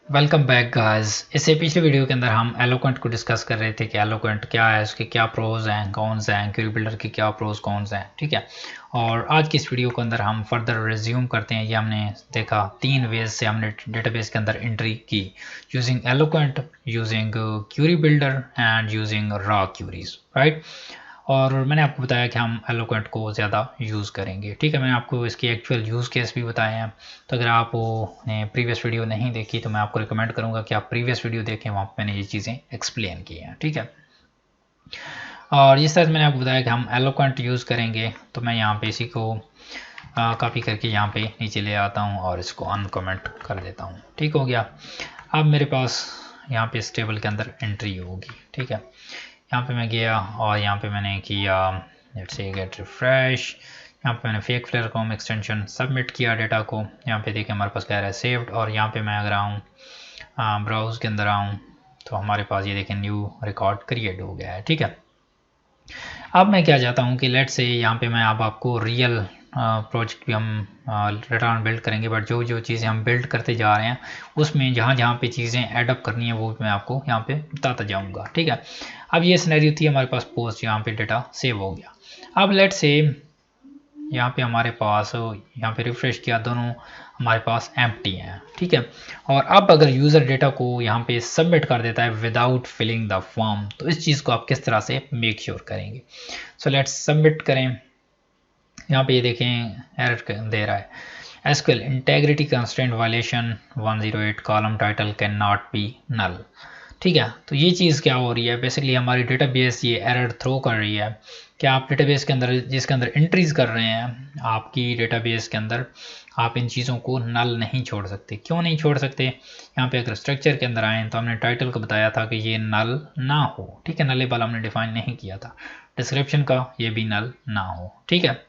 Welcome back guys. इससे पिछले video के अंदर हम एलोक्वेंट को डिस्कस कर रहे थे कि एलोक्वेंट क्या है, उसके क्या प्रोज हैं, कॉन्स हैं, क्वेरी बिल्डर के क्या प्रोज कॉन्स हैं, ठीक है। और आज की इस वीडियो के अंदर हम फर्दर रिज्यूम करते हैं। ये हमने देखा 3 वेज से हमने डेटाबेस के अंदर एंट्री की, using Eloquent, using query builder and using raw queries, right. और मैंने आपको बताया कि हम एलोक्वेंट को ज़्यादा यूज़ करेंगे, ठीक है। मैंने आपको इसके एक्चुअल यूज़ केस भी बताए हैं। तो अगर आपने प्रीवियस वीडियो नहीं देखी तो मैं आपको रिकमेंड करूँगा कि आप प्रीवियस वीडियो देखें, वहाँ पर मैंने ये चीज़ें एक्सप्लेन की हैं, ठीक है। और जिस तरह से मैंने आपको बताया कि हम एलोक्वेंट यूज़ करेंगे, तो मैं यहाँ पे इसी को कॉपी करके यहाँ पे नीचे ले आता हूँ और इसको अनकमेंट कर देता हूँ, ठीक हो गया। अब मेरे पास यहाँ पे इस टेबल के अंदर एंट्री होगी, ठीक है। यहाँ पे मैं गया और यहाँ पे मैंने किया लेट्स से गेट रिफ्रेश। यहाँ पे मैंने fake flare com extension submit किया डेटा को। यहाँ पे देखिए हमारे पास कह रहा है सेव्ड, और यहाँ पे मैं अगर आऊँ ब्राउज के अंदर आऊँ तो हमारे पास ये देखें न्यू रिकॉर्ड क्रिएट हो गया है, ठीक है। अब मैं क्या चाहता हूँ कि लेट से यहाँ पे मैं अब आपको रियल प्रोजेक्ट भी हम रिटर्न बिल्ड करेंगे, बट जो जो चीज़ें हम बिल्ड करते जा रहे हैं उसमें जहाँ जहाँ पे चीज़ें एडअप करनी है वो मैं आपको यहाँ पे बताता जाऊँगा, ठीक है। अब ये सिनेरियो थी, हमारे पास पोस्ट यहाँ पे डेटा सेव हो गया। अब लेट से यहाँ पे हमारे पास यहाँ पे रिफ्रेश किया, दोनों हमारे पास एम्प्टी हैं, ठीक है। और अब अगर यूज़र डेटा को यहाँ पे सबमिट कर देता है विदाउट फिलिंग द फॉर्म, तो इस चीज़ को आप किस तरह से मेक श्योर करेंगे। सो लेट्स सबमिट करें। यहाँ पे ये देखें एरर दे रहा है, SQL integrity constraint violation 108 column title can not be null, ठीक है। तो ये चीज़ क्या हो रही है, बेसिकली हमारी डेटाबेस ये एरर थ्रो कर रही है कि आप डेटाबेस के अंदर जिसके अंदर एंट्रीज कर रहे हैं आपकी डेटाबेस के अंदर, आप इन चीज़ों को नल नहीं छोड़ सकते। क्यों नहीं छोड़ सकते? यहाँ पे अगर स्ट्रक्चर के अंदर आए तो हमने टाइटल को बताया था कि ये नल ना हो, ठीक है। नलेबल हमने डिफाइन नहीं किया था। डिस्क्रिप्शन का ये भी नल ना हो, ठीक है।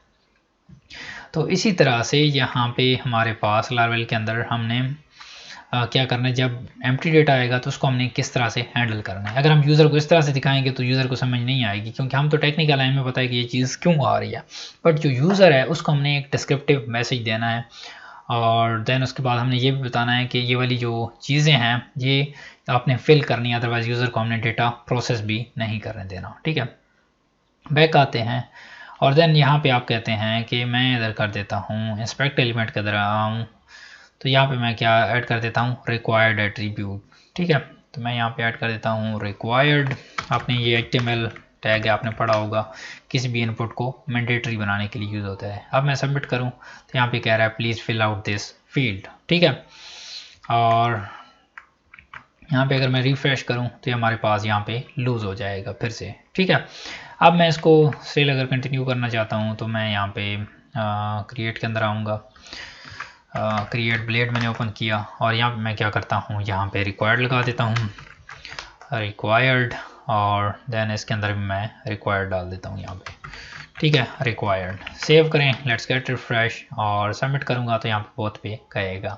तो इसी तरह से यहाँ पे हमारे पास लार्वेल के अंदर हमने क्या करना है, जब एम्प्टी डेटा आएगा तो उसको हमने किस तरह से हैंडल करना है। अगर हम यूज़र को इस तरह से दिखाएंगे तो यूज़र को समझ नहीं आएगी, क्योंकि हम तो टेक्निकल हैं, हमें पता है कि ये चीज़ क्यों आ रही है, बट जो यूज़र है उसको हमने एक डिस्क्रिप्टिव मैसेज देना है। और देन उसके बाद हमने ये भी बताना है कि ये वाली जो चीज़ें हैं ये आपने फिल करनी है, अदरवाइज यूज़र को हमने डेटा प्रोसेस भी नहीं करने देना, ठीक है। बैक आते हैं और देन यहाँ पे आप कहते हैं कि मैं इधर कर देता हूँ इंस्पेक्ट एलिमेंट के अंदर आऊँ, तो यहाँ पे मैं क्या ऐड कर देता हूँ रिक्वायर्ड एट्रीब्यूट, ठीक है। तो मैं यहाँ पे ऐड कर देता हूँ रिक्वायर्ड। आपने ये HTML टैग है, आपने पढ़ा होगा, किसी भी इनपुट को मैंडेटरी बनाने के लिए यूज़ होता है। अब मैं सबमिट करूँ तो यहाँ पे कह रहा है please fill out this field, ठीक है। और यहाँ पे अगर मैं रिफ्रेश करूँ तो ये हमारे पास यहाँ पे लूज़ हो जाएगा फिर से, ठीक है। अब मैं इसको स्टिल अगर कंटिन्यू करना चाहता हूँ तो मैं यहाँ पे क्रिएट के अंदर आऊँगा। क्रिएट ब्लेड मैंने ओपन किया और यहाँ पे मैं क्या करता हूँ, यहाँ पे रिक्वायर्ड लगा देता हूँ, रिक्वायर्ड, और देन इसके अंदर भी मैं रिक्वायर्ड डाल देता हूँ यहाँ पे, ठीक है। रिक्वायर्ड सेव करें, लेट्स गेट रिफ्रेश, और सबमिट करूँगा तो यहाँ पे बोथ पे कहेगा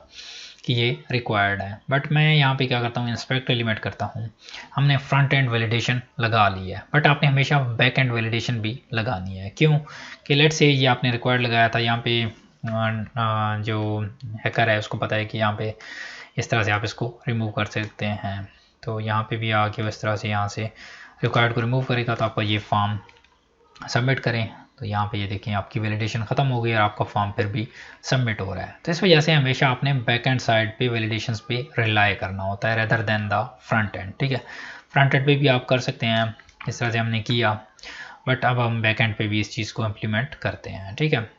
कि ये रिक्वायर्ड है। बट मैं यहाँ पे क्या करता हूँ, इंस्पेक्ट एलिमेंट करता हूँ। हमने फ्रंट एंड वैलिडेशन लगा ली है, बट आपने हमेशा बैक एंड वैलिडेशन भी लगानी है। क्यों कि लेट्स से ये आपने रिक्वायर्ड लगाया था, यहाँ पे जो हैकर है उसको पता है कि यहाँ पे इस तरह से आप इसको रिमूव कर सकते हैं। तो यहाँ पे भी आके इस तरह से यहाँ से रिक्वायर्ड को रिमूव करेगा तो आपका ये फॉर्म सबमिट करें तो यहाँ पे ये देखें आपकी वैलिडेशन ख़त्म हो गई और आपका फॉर्म फिर भी सबमिट हो रहा है। तो इस वजह से हमेशा आपने बैक एंड साइड पे वैलिडेशंस पे रिलाई करना होता है rather than the front end, ठीक है। फ्रंट एंड पे भी आप कर सकते हैं, इस तरह से हमने किया, बट अब हम बैक एंड पे भी इस चीज़ को इम्प्लीमेंट करते हैं, ठीक है।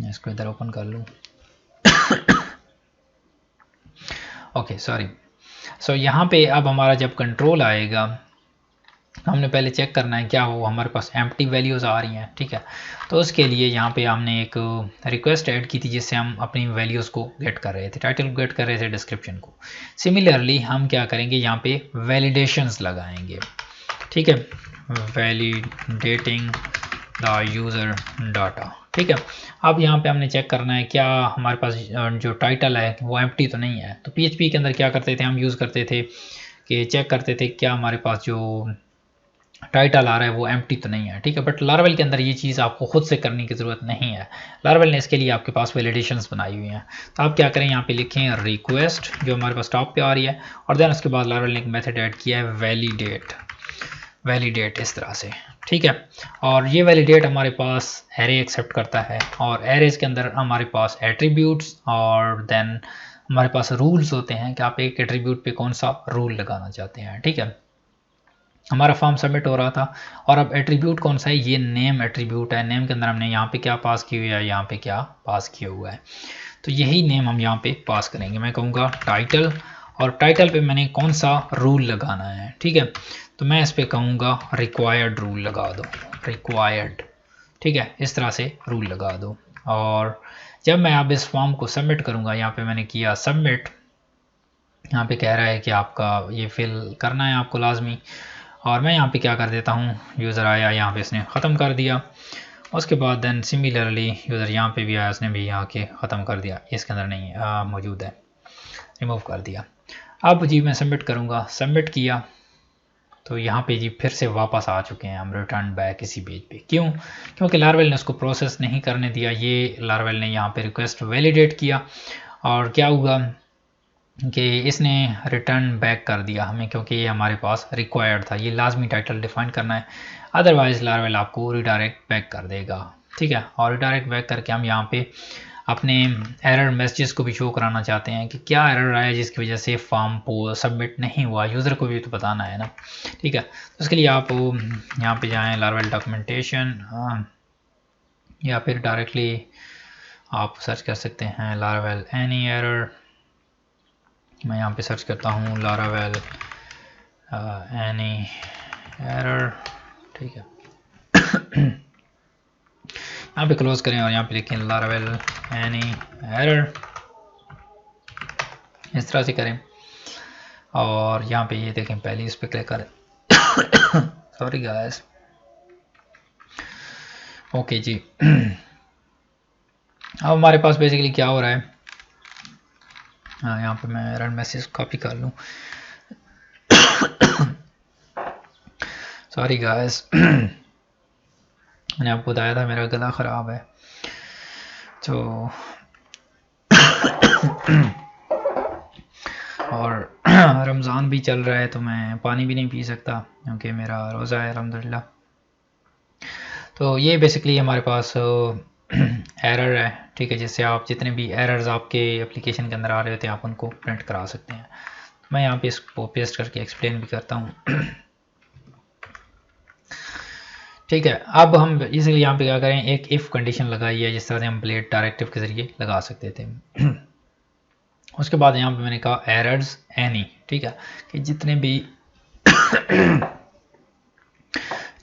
इसको इधर ओपन कर लूँ ओके सॉरी। सो यहाँ पे अब हमारा जब कंट्रोल आएगा, हमने पहले चेक करना है क्या हो हमारे पास एम्प्टी वैल्यूज़ आ रही हैं, ठीक है। तो उसके लिए यहाँ पे हमने एक रिक्वेस्ट ऐड की थी जिससे हम अपनी वैल्यूज़ को गेट कर रहे थे, टाइटल को गेट कर रहे थे, डिस्क्रिप्शन को। सिमिलरली हम क्या करेंगे, यहाँ पे वैलिडेशंस लगाएंगे, ठीक है। वैलिडेटिंग द यूज़र डाटा, ठीक है। अब यहाँ पे हमने चेक करना है क्या हमारे पास जो टाइटल है वो एम्प्टी तो नहीं है। तो PHP के अंदर क्या करते थे, हम यूज़ करते थे कि चेक करते थे क्या हमारे पास जो टाइटल आ रहा है वो एम्प्टी तो नहीं है, ठीक है। बट लारावेल के अंदर ये चीज़ आपको खुद से करने की ज़रूरत नहीं है, लारावेल ने इसके लिए आपके पास वैलिडेशंस बनाई हुई हैं। तो आप क्या करें, यहाँ पे लिखें रिक्वेस्ट जो हमारे पास टॉप पे आ रही है, और देन उसके बाद लारावेल ने एक मेथड ऐड किया है वैलिडेट इस तरह से, ठीक है। और ये वैलिडेट हमारे पास एरे एक्सेप्ट करता है, और एरेज के अंदर हमारे पास एट्रीब्यूट्स और देन हमारे पास रूल्स होते हैं कि आप एक एट्रीब्यूट पे कौन सा रूल लगाना चाहते हैं, ठीक है। हमारा फॉर्म सबमिट हो रहा था, और अब एट्रीब्यूट कौन सा है, ये नेम एट्रीब्यूट है। नेम के अंदर हमने यहाँ पे क्या पास की हुई है, यहाँ पे क्या पास किया हुआ है, तो यही नेम हम यहाँ पे पास करेंगे। मैं कहूँगा टाइटल, और टाइटल पे मैंने कौन सा रूल लगाना है, ठीक है। तो मैं इस पर कहूँगा रिक्वायर्ड रूल लगा दो, रिक्वायर्ड, ठीक है, इस तरह से रूल लगा दो। और जब मैं अब इस फॉर्म को सबमिट करूँगा, यहाँ पे मैंने किया सबमिट, यहाँ पे कह रहा है कि आपका ये फिल करना है आपको लाजमी, और मैं यहाँ पे क्या कर देता हूँ, यूज़र आया यहाँ पे इसने ख़त्म कर दिया। उसके बाद देन सिमिलरली यूज़र यहाँ पे भी आया, उसने भी यहाँ के ख़त्म कर दिया, इसके अंदर नहीं मौजूद है, रिमूव कर दिया। अब जी मैं सबमिट करूँगा, सबमिट किया तो यहाँ पे जी फिर से वापस आ चुके हैं हम रिटर्न बैक इसी पेज पे। क्यों? क्योंकि लारावेल ने उसको प्रोसेस नहीं करने दिया, ये लारावेल ने यहाँ पे रिक्वेस्ट वैलिडेट किया, और क्या हुआ कि इसने रिटर्न बैक कर दिया हमें, क्योंकि ये हमारे पास रिक्वायर्ड था, ये लाजमी टाइटल डिफाइन करना है, अदरवाइज लारावेल आपको रिडायरेक्ट बैक कर देगा, ठीक है। और रिडायरेक्ट बैक करके हम यहाँ पे अपने एरर मैसेजेस को भी शो कराना चाहते हैं कि क्या एरर आया जिसकी वजह से फॉर्म को सबमिट नहीं हुआ, यूज़र को भी तो बताना है ना, ठीक है। तो उसके लिए आप यहाँ पे जाएँ लारावेल डॉक्यूमेंटेशन, या फिर डायरेक्टली आप सर्च कर सकते हैं लारावेल एनी एरर। मैं यहाँ पे सर्च करता हूँ लारावेल एनी एरर, ठीक है। यहाँ पे क्लोज करें और यहाँ पे लिखें लारावेल एनी एरर, इस तरह से करें। और यहाँ पे ये देखें, पहले इस पे क्लिक करें सॉरी गाइस, ओके जी। अब हमारे पास बेसिकली क्या हो रहा है, हाँ यहाँ पे मैं एरर मैसेज कॉपी कर लूँ, सॉरी गाइस मैंने आपको बताया था मेरा गला ख़राब है, तो और रमज़ान भी चल रहा है तो मैं पानी भी नहीं पी सकता क्योंकि मेरा रोज़ा है अल्हम्दुलिल्लाह। तो ये बेसिकली हमारे पास एरर है, ठीक है, जिससे आप जितने भी एरर्स आपके एप्लीकेशन के अंदर आ रहे होते हैं आप उनको प्रिंट करा सकते हैं। मैं यहाँ पे इसको पेस्ट करके एक्सप्लेन भी करता हूँ ठीक है। अब हम इसलिए यहाँ पे क्या करें, एक इफ़ कंडीशन लगाई है जिस तरह से हम ब्लेड डायरेक्टिव के ज़रिए लगा सकते थे। उसके बाद यहाँ पे मैंने कहा एरर्स एनी, ठीक है, कि जितने भी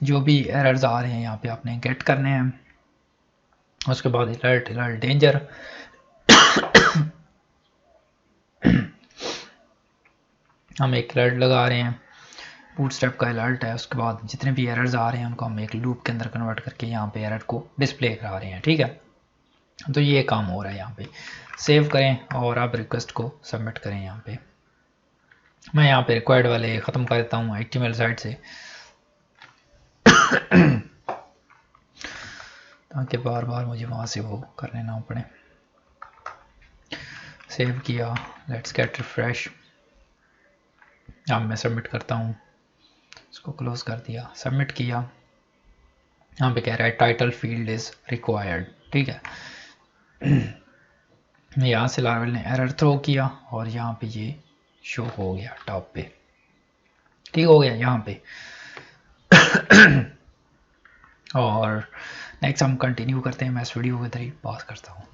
जो भी एरर्स आ रहे हैं यहाँ पे आपने गेट करने हैं। उसके बाद अलर्ट डेंजर हम एक अलर्ट लगा रहे हैं, बूटस्ट्रैप का अलर्ट है। उसके बाद जितने भी एरर्स आ रहे हैं उनको हम एक लूप के अंदर कन्वर्ट करके यहाँ पे एरर को डिस्प्ले करा रहे हैं, ठीक है। तो ये काम हो रहा है यहाँ पे। सेव करें और आप रिक्वेस्ट को सबमिट करें। यहाँ पे मैं यहाँ पे रिक्वायर्ड वाले ख़त्म कर देता हूँ HTML साइट से ताकि बार बार मुझे वहाँ से वो करने ना पड़े। सेव किया, लेट्स गेट रिफ्रेश। अब मैं सबमिट करता हूँ, इसको क्लोज कर दिया, सबमिट किया। यहाँ पे कह रहा है टाइटल फील्ड इज़ रिक्वायर्ड, ठीक है। यहाँ से लारावेल ने एरर थ्रो किया और यहाँ पे ये शो हो गया टॉप पे, ठीक हो गया यहाँ पे। और नेक्स्ट हम कंटिन्यू करते हैं, मैं इस वीडियो के जरिए पास करता हूँ।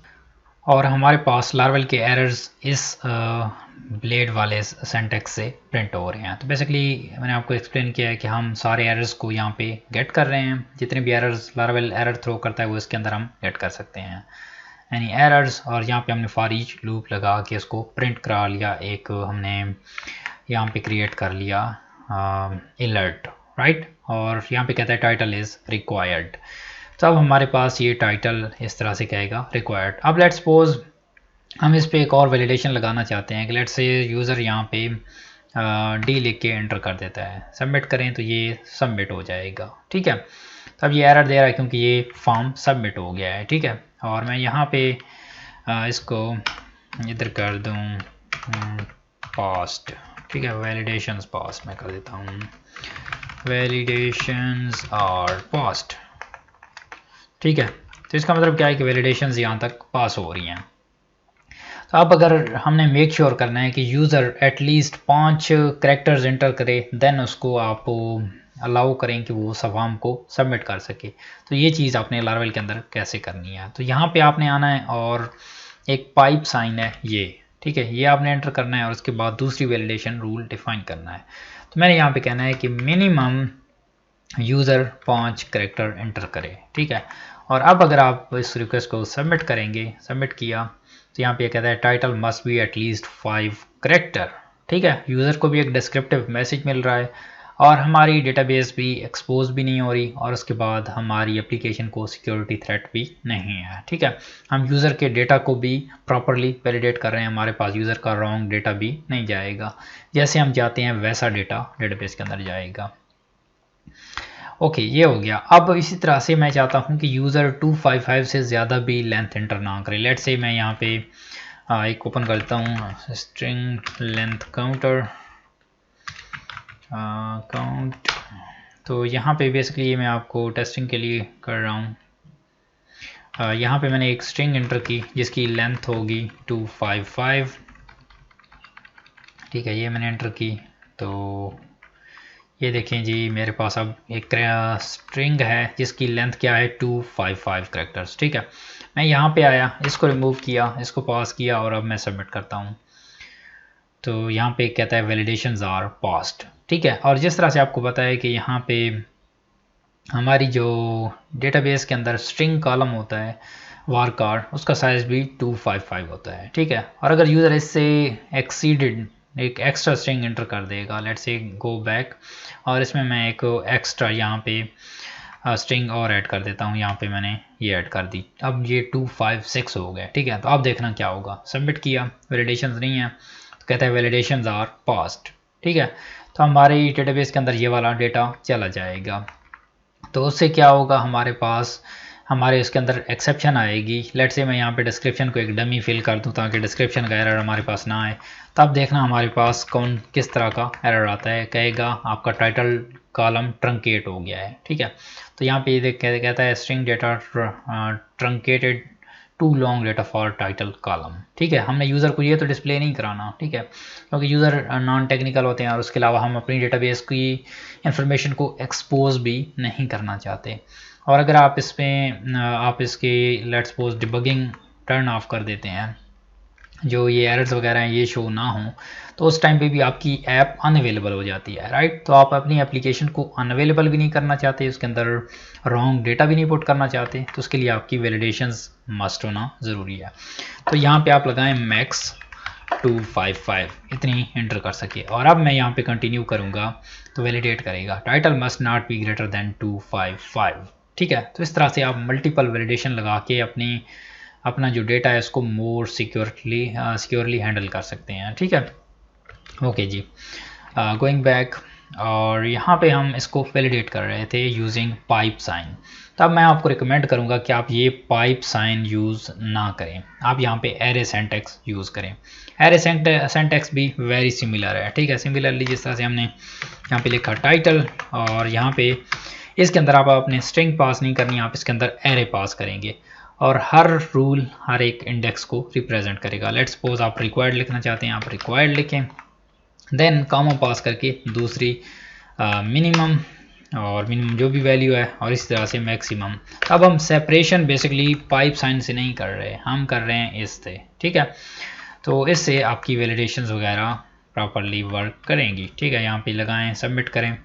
और हमारे पास लारावेल के एरर्स इस ब्लेड वाले सिंटैक्स से प्रिंट हो रहे हैं। तो बेसिकली मैंने आपको एक्सप्लेन किया है कि हम सारे एरर्स को यहाँ पे गेट कर रहे हैं। जितने भी एरर्स लारावेल एरर थ्रो करता है वो इसके अंदर हम गेट कर सकते हैं, यानी एरर्स। और यहाँ पे हमने फॉर ईच लूप लगा के इसको प्रिंट करा लिया। एक हमने यहाँ पे क्रिएट कर लिया अलर्ट, राइट। और यहाँ पे कहता है टाइटल इज़ रिक्वायर्ड। तो अब हमारे पास ये टाइटल इस तरह से कहेगा रिक्वायर्ड। अब लेट्स सपोज हम इस पे एक और वैलिडेशन लगाना चाहते हैं कि लेट्स से यूज़र यहाँ पे डी लिख के एंटर कर देता है, सबमिट करें तो ये सबमिट हो जाएगा। ठीक है, तब ये एरर दे रहा है क्योंकि ये फॉर्म सबमिट हो गया है। ठीक है, और मैं यहाँ पे इसको इधर कर दूँ पास्ट। ठीक है, वैलिडेशंस पास्ट मैं कर देता हूँ, वैलिडेशंस और पास्ट। ठीक है, तो इसका मतलब क्या है कि वैलिडेशंस यहाँ तक पास हो रही हैं। तो अब अगर हमने मेक श्योर करना है कि यूज़र एटलीस्ट 5 कैरेक्टर्स एंटर करे, देन उसको आप अलाउ करें कि वो फॉर्म को सबमिट कर सके। तो ये चीज़ आपने लारावेल के अंदर कैसे करनी है, तो यहाँ पे आपने आना है और एक पाइप साइन है ये, ठीक है, ये आपने एंटर करना है और उसके बाद दूसरी वैलिडेशन रूल डिफाइन करना है। तो मैंने यहाँ पे कहना है कि मिनिमम यूज़र 5 कैरेक्टर एंटर करे। ठीक है, और अब अगर आप इस रिक्वेस्ट को सबमिट करेंगे, सबमिट किया तो यहाँ पे कहता है title must be at least 5 character. ठीक है, यूज़र को भी एक डिस्क्रिप्टिव मैसेज मिल रहा है और हमारी डेटाबेस भी एक्सपोज भी नहीं हो रही और उसके बाद हमारी एप्लीकेशन को सिक्योरिटी थ्रेट भी नहीं है। ठीक है, हम यूज़र के डेटा को भी प्रॉपरली वैलिडेट कर रहे हैं, हमारे पास यूज़र का रॉन्ग डेटा भी नहीं जाएगा, जैसे हम चाहते हैं वैसा डेटा डेटाबेस के अंदर जाएगा। ओके, ये हो गया। अब इसी तरह से मैं चाहता हूँ कि यूज़र 255 से ज़्यादा भी लेंथ एंटर ना करे। लेट्स से मैं यहाँ पे एक ओपन करता हूँ स्ट्रिंग लेंथ काउंटर काउंट। तो यहाँ पे बेसिकली मैं आपको टेस्टिंग के लिए कर रहा हूँ। यहाँ पे मैंने एक स्ट्रिंग एंटर की जिसकी लेंथ होगी 255। ठीक है, ये मैंने एंटर की तो ये देखें जी मेरे पास अब एक स्ट्रिंग है जिसकी लेंथ क्या है 255 कैरेक्टर्स। ठीक है, मैं यहाँ पे आया, इसको रिमूव किया, इसको पास किया और अब मैं सबमिट करता हूँ तो यहाँ पे कहता है वैलिडेशंस आर पास्ड। ठीक है, और जिस तरह से आपको पता है कि यहाँ पे हमारी जो डेटाबेस के अंदर स्ट्रिंग कॉलम होता है वार कार्ड, उसका साइज़ भी 255 होता है। ठीक है, और अगर यूज़र इससे एक्सीडेड एक एक्स्ट्रा स्ट्रिंग एंटर कर देगा, लेट्स से गो बैक और इसमें मैं एक एक्स्ट्रा यहाँ पे स्ट्रिंग और ऐड कर देता हूँ, यहाँ पे मैंने ये ऐड कर दी, अब ये 256 हो गया। ठीक है, तो अब देखना क्या होगा, सबमिट किया, वैलिडेशंस नहीं है तो कहता है वैलिडेशंस आर पास्ड। ठीक है, तो हमारे डेटाबेस के अंदर ये वाला डेटा चला जाएगा। तो उससे क्या होगा, हमारे पास हमारे इसके अंदर एक्सेप्शन आएगी। लेट्स से मैं यहाँ पे डिस्क्रिप्शन को एक डमी फिल कर दूँ ताकि डिस्क्रिप्शन का एरर हमारे पास ना आए। तब देखना हमारे पास कौन किस तरह का एरर आता है, कहेगा आपका टाइटल कॉलम ट्रंकेट हो गया है। ठीक है, तो यहाँ पे ये कहता है string data truncated too long data for title column. ठीक है, हमने यूज़र को ये तो डिस्प्ले नहीं कराना। ठीक है, क्योंकि यूज़र नॉन टेक्निकल होते हैं और उसके अलावा हम अपनी डेटाबेस की इंफॉर्मेशन को एक्सपोज भी नहीं करना चाहते। और अगर आप इसमें आप इसके let's suppose debugging turn off कर देते हैं, जो ये एरर्स वगैरह हैं ये शो ना हो, तो उस टाइम पे भी आपकी ऐप अनअवेलेबल हो जाती है, राइट। तो आप अपनी एप्लीकेशन को अनअवेलेबल भी नहीं करना चाहते, उसके अंदर रॉन्ग डेटा भी नहीं पुट करना चाहते, तो उसके लिए आपकी वैलिडेशंस मस्ट होना ज़रूरी है। तो यहाँ पे आप लगाएं मैक्स 255, इतनी एंटर कर सके और अब मैं यहाँ पे कंटिन्यू करूँगा तो वैलिडेट करेगा title must not be greater than 255। ठीक है, तो इस तरह से आप मल्टीपल वैलिडेशन लगा के अपना जो डेटा है उसको मोर सिक्योरली हैंडल कर सकते हैं। ठीक है, ओके जी, गोइंग बैक और यहाँ पे हम इसको वैलिडेट कर रहे थे यूजिंग पाइप साइन। तब मैं आपको रिकमेंड करूँगा कि आप ये पाइप साइन यूज़ ना करें, आप यहाँ पे एरे सिंटैक्स यूज़ करें। एरे सिंटैक्स भी वेरी सिमिलर है। ठीक है, सिमिलरली जिस तरह से हमने यहाँ पे लिखा टाइटल और यहाँ पे इसके अंदर आप अपने स्ट्रिंग पास नहीं करनी, आप इसके अंदर एरे पास करेंगे और हर रूल हर एक इंडेक्स को रिप्रेजेंट करेगा। लेट्स सपोज आप रिक्वायर्ड लिखना चाहते हैं, आप रिक्वायर्ड लिखें, देन कॉमा पास करके दूसरी मिनिमम और मिनिमम जो भी वैल्यू है और इस तरह से मैक्सिमम। अब हम सेपरेशन बेसिकली पाइप साइन से नहीं कर रहे, हम कर रहे हैं इससे। ठीक है, तो इससे आपकी वैलिडेशंस वगैरह प्रॉपरली वर्क करेंगी। ठीक है, यहाँ पे लगाएं, सबमिट करें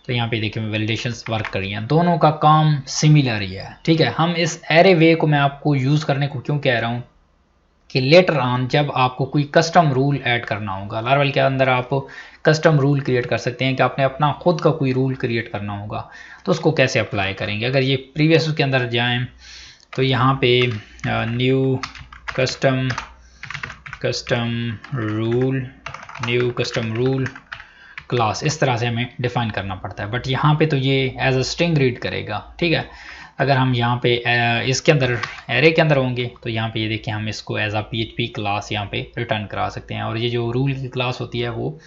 तो यहाँ पे देखिए वैलिडेशंस वर्क कर रही हैं, दोनों का काम सिमिलर ही है। ठीक है, हम इस एरे वे को मैं आपको यूज़ करने को क्यों कह रहा हूँ कि लेटर ऑन जब आपको कोई कस्टम रूल ऐड करना होगा, लारावेल के अंदर आप कस्टम रूल क्रिएट कर सकते हैं कि आपने अपना खुद का कोई रूल क्रिएट करना होगा, तो उसको कैसे अप्लाई करेंगे। अगर ये प्रीवियस के अंदर जाएं तो यहाँ पे new custom rule new custom rule class, इस तरह से हमें डिफाइन करना पड़ता है। बट यहाँ पे तो ये एज अ स्ट्रिंग रीड करेगा, ठीक है। अगर हम यहाँ पे इसके अंदर एरे के अंदर होंगे तो यहाँ पे ये देखिए हम इसको एज अ PHP क्लास यहाँ पे रिटर्न करा सकते हैं, और ये जो रूल की क्लास होती है वो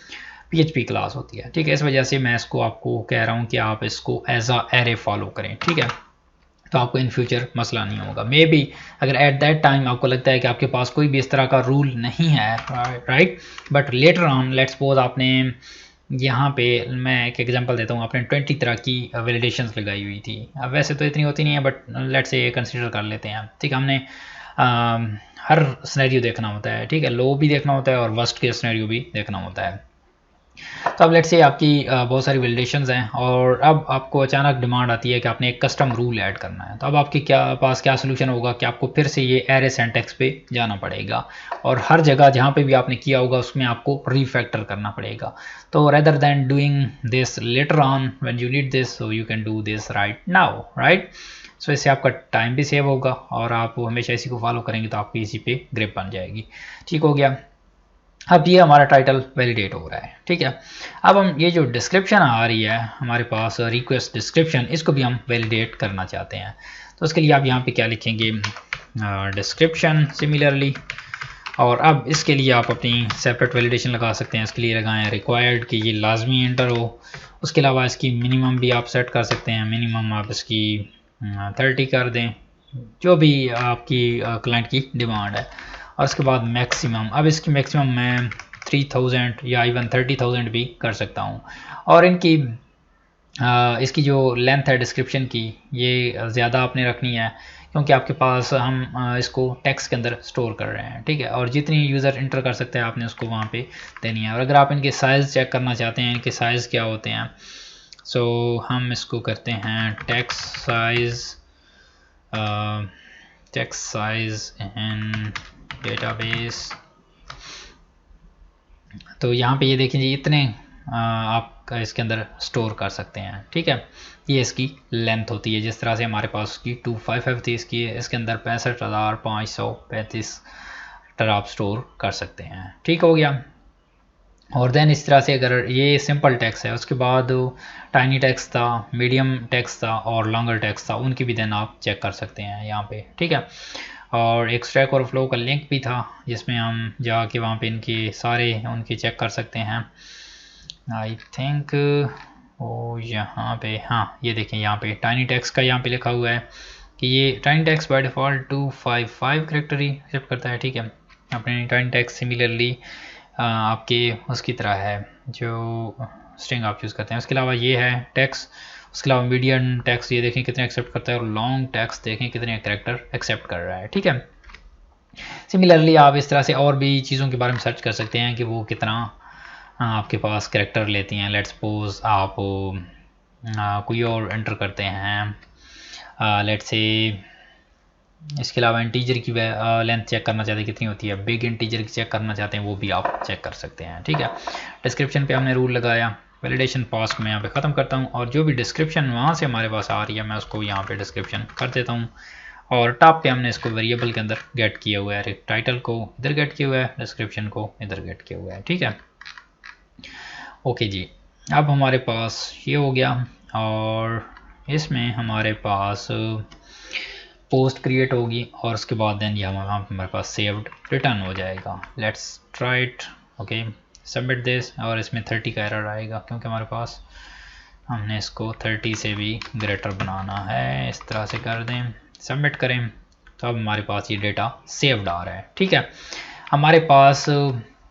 PHP क्लास होती है, ठीक है। इस वजह से मैं इसको आपको कह रहा हूँ कि आप इसको एज अ एरे फॉलो करें, ठीक है, तो आपको इन फ्यूचर मसला नहीं होगा। मे बी अगर एट दैट टाइम आपको लगता है कि आपके पास कोई भी इस तरह का रूल नहीं है, right, but later on let's suppose आपने यहाँ पे, मैं एक एग्जांपल देता हूँ, आपने 20 तरह की वैलिडेशंस लगाई हुई थी। अब वैसे तो इतनी होती नहीं है, बट लेट्स से कंसीडर कर लेते हैं, ठीक है। हमने हर सिनेरियो देखना होता है, ठीक है, लो भी देखना होता है और वर्स्ट केस सिनेरियो भी देखना होता है। तो अब लेट्स से आपकी बहुत सारी वैलिडेशंस हैं और अब आपको अचानक डिमांड आती है कि आपने एक कस्टम रूल ऐड करना है। तो अब आपके पास क्या सोल्यूशन होगा कि आपको फिर से ये एरे सिंटैक्स पे जाना पड़ेगा और हर जगह जहाँ पे भी आपने किया होगा उसमें आपको रीफैक्टर करना पड़ेगा। तो rather than doing this later on when you need this, so you can do this right now, right. सो इससे आपका टाइम भी सेव होगा और आप हमेशा इसी को फॉलो करेंगे तो आपकी इसी पे ग्रिप बन जाएगी। ठीक हो गया। अब ये हमारा टाइटल वैलिडेट हो रहा है, ठीक है। अब हम ये जो डिस्क्रिप्शन आ रही है हमारे पास, रिक्वेस्ट डिस्क्रिप्शन, इसको भी हम वैलिडेट करना चाहते हैं। तो उसके लिए आप यहाँ पे क्या लिखेंगे, डिस्क्रिप्शन सिमिलरली, और अब इसके लिए आप अपनी सेपरेट वैलिडेशन लगा सकते हैं। इसके लिए लगाएं रिक्वायर्ड कि ये लाजमी एंटर हो। उसके अलावा इसकी मिनिमम भी आप सेट कर सकते हैं, मिनिमम आप इसकी 30 कर दें, जो भी आपकी क्लाइंट की डिमांड है। और उसके बाद मैक्सिमम, अब इसकी मैक्सिमम मैं 3000 या इवन 30,000 भी कर सकता हूँ। और इनकी इसकी जो लेंथ है डिस्क्रिप्शन की, ये ज़्यादा आपने रखनी है क्योंकि आपके पास हम इसको टेक्स्ट के अंदर स्टोर कर रहे हैं, ठीक है। और जितनी यूज़र इंटर कर सकते हैं आपने उसको वहाँ पे देनी है। और अगर आप इनके साइज़ चेक करना चाहते हैं, इनके साइज़ क्या होते हैं, सो हम इसको करते हैं टेक्स्ट साइज इन डेटाबेस। तो यहाँ पे ये देखें जी, इतने आप इसके अंदर स्टोर कर सकते हैं, ठीक है। ये इसकी लेंथ होती है। जिस तरह से हमारे पास की 255 थी, इसके अंदर 65,535 आप स्टोर कर सकते हैं, ठीक हो गया। और देन इस तरह से अगर ये सिंपल टेक्स्ट है, उसके बाद टाइनी टेक्स्ट था, मीडियम टेक्स्ट था और लॉन्गर टेक्स्ट था, उनकी भी देन आप चेक कर सकते हैं यहाँ पे, ठीक है। और एक स्टैक ओवरफ्लो का लिंक भी था जिसमें हम जाके वहाँ पे इनके सारे उनकी चेक कर सकते हैं। आई थिंक वो यहाँ पे, हाँ ये देखें यहाँ पे टाइनी टेक्स्ट का यहाँ पे लिखा हुआ है कि ये tiny text by default 255 character ही एक्सेप्ट करता है, ठीक है। अपने टाइनी टेक्स्ट सिमिलरली आपके उसकी तरह है जो स्ट्रिंग आप यूज़ करते हैं। उसके अलावा ये है टेक्स्ट, उसके अलावा मीडियम टेक्स्ट ये देखें कितने एक्सेप्ट करता है और लॉन्ग टेक्स्ट देखें कितने कैरेक्टर एक्सेप्ट कर रहा है, ठीक है। सिमिलरली आप इस तरह से और भी चीज़ों के बारे में सर्च कर सकते हैं कि वो कितना आपके पास कैरेक्टर लेती हैं। लेट्स सपोज आप कोई और एंटर करते हैं, लेट्स से इसके अलावा इंटीजर की लेंथ चेक करना चाहते हैं कितनी होती है, बिग इंटीजर की चेक करना चाहते हैं, वो भी आप चेक कर सकते हैं, ठीक है। डिस्क्रिप्शन पे हमने रूल लगाया, वैलिडेशन पास को मैं यहाँ पे ख़त्म करता हूँ और जो भी डिस्क्रिप्शन वहाँ से हमारे पास आ रही है मैं उसको यहाँ पे डिस्क्रिप्शन कर देता हूँ। और टॉप पे हमने इसको वेरिएबल के अंदर गेट किया हुआ है, टाइटल को इधर गेट किया हुआ है, डिस्क्रिप्शन को इधर गेट किया हुआ है, ठीक है। ओके जी, अब हमारे पास ये हो गया और इसमें हमारे पास पोस्ट क्रिएट होगी और उसके बाद देन ये हमारे पास सेव्ड रिटर्न हो जाएगा। Let's try it, okay, submit this. और इसमें 30 का एरर आएगा क्योंकि हमारे पास हमने इसको 30 से भी ग्रेटर बनाना है। इस तरह से कर दें, सबमिट करें, तो अब हमारे पास ये डेटा सेव्ड आ रहा है, ठीक है। हमारे पास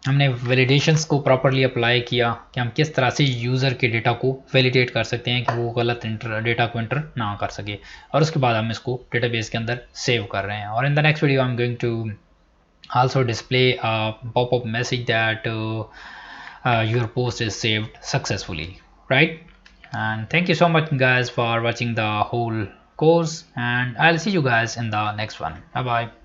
हमने वैलिडेशंस को प्रॉपरली अप्लाई किया कि हम किस तरह से यूज़र के डेटा को वैलिडेट कर सकते हैं कि वो गलत डेटा को एंटर ना कर सके, और उसके बाद हम इसको डेटाबेस के अंदर सेव कर रहे हैं। और in the next video I am going to also display a popup message that your post is saved successfully, right. And thank you so much guys for watching the whole course, and I'll see you guys in the next one. Bye bye.